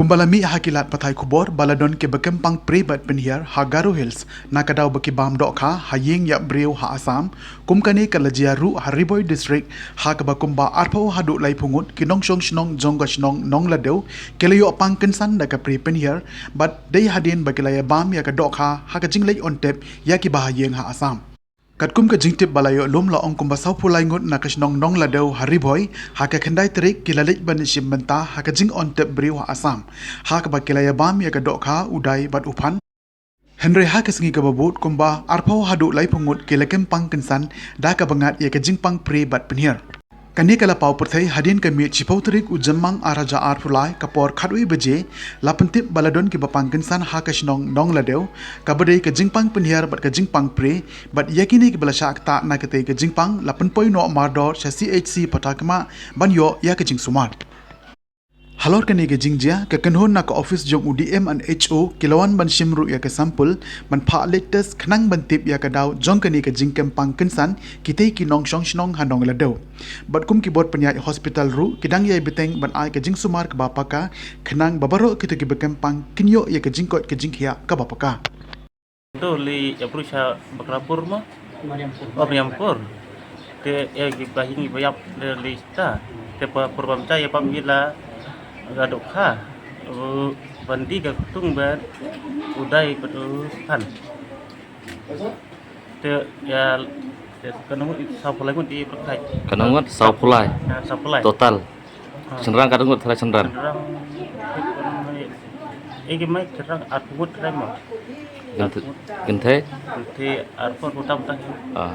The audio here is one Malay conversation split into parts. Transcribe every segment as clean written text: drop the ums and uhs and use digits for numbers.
Kumbalami hakilat patai kubor baladon ke bekempang pribat penhiar Hagaru Hills nakadau beki bam dokha haying yak breu ha Assam kumkani kalajia ru Hariboy district ha kabakumba arpau hadu lai pungut kinong shong shnong jongga shnong nong ladeu kelayo pangkensan daka pri penhiar bat dei hadin bakilaya bam yak dokha ha kajing lai ontep yaki bahayeng ha Assam. Katkum ke jingtip balayo lum la ong kumba sau pulai ngut na kasnong nong ladau Hariboy ha ka khendai terik kilalik ban shim menta ha ka jing on tep briu ha Assam ha ka bakilaya bam ya ka dokha udai bat upan Henry ha ka singi ka babut kumba arpau hadu lai pungut kilakem pangkensan da ka bangat ya ka jing pang pri bat penhiar Kani kala pau perthai hadin kami cipau terik ujamang araja arpulai kapor khatui beje lapentip baladon ki bapangkensan ha kasnong nong ladeu kabadai ka jingpang penhiar bat ka jingpang pre bat yakini ki balasha akta na kate ka jingpang lapenpoi no mardor sha CHC patakma banyo ya ka jing sumar Halor kani ke jingjia ke kenhon na ka office jong UDM and HO kilawan ban shimru ya ka sampul ban pha latest khnang ban tip ya ka daw jong kani ke jingkem pangkensan kitei ki nong shong shnong hanong ladau bat kum ki bot penyai hospital ru kidang yai beteng ban ai ke jing sumar ka bapaka khnang babaro kitu ki bekem pang kinyo ya ka jingkot ke jinghia ka bapaka Tu li approach baklapur mo Mariampur te ya ki bahingi bayap de lista te program caya pamila gadokha bandi ga tung ban udai petuhan te ya kanung sapulai mun di perkai Kanungot sapulai total cenderang kanungot thala cenderang iki mai cerang atmut remo genthe arpon utam tah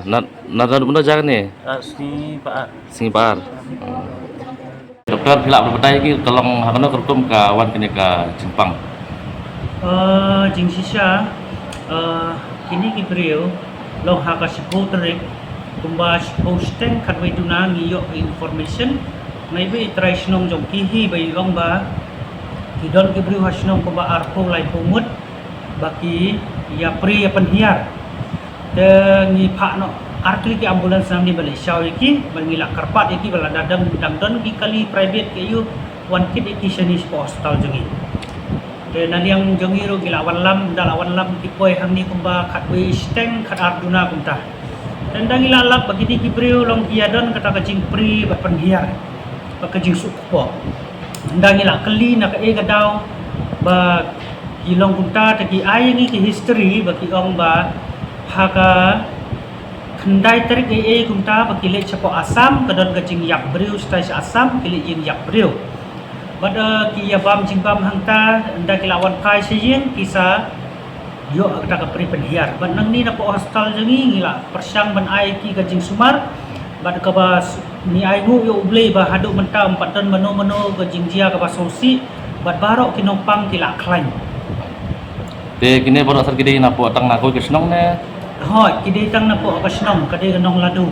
na benda jangan ni sing baar Dokter hilap berbatai ki tolong hakana kertum ka wan kini ka Jepang. Jing sisa kini ki beliau long haka sipo terik kumba sipo steng kadwai duna ngiyo information mai be try snong jong kihi bai long ba kidon ki beliau hasnong kumba arpo lai pumut baki ya pri ya penhiar de ngi pak no Arkli ki ambulans namni balik syau iki mengilak karpat iki bala dadang dangdon ki kali private ke yu one kid iki senis postal jengi de nan yang jengi ro gila lam ki poi hamni kumba khatwi steng khat arduna kumta dan dangila lap bagi ki brio long kiadon kata kajing pri bat penhiar ba kajing sukpo dangila kali nak e gadau ba kilong kumta tagi ai ngi ki history bagi ong ba haka Kendai terik kumta bakile cepo Assam kadon kajing yak briu stai Assam kili yin yak briu bada ki ya bam jingbam hangta nda kilawan kai sejing kisa yo kata ka pri penhiar ban nang ni na po hostel jengi ngila persyang ban ai ki kajing sumar bad ka bas ni ai ngu yo ublei ba hadu menta empatan mano kajing jia ka basosi bad barok kinopang kila klain Te kini baru asal kini na po tang na ko kisnong ne Hoi, kidai tang na po kasnong, kadai ganong ladu.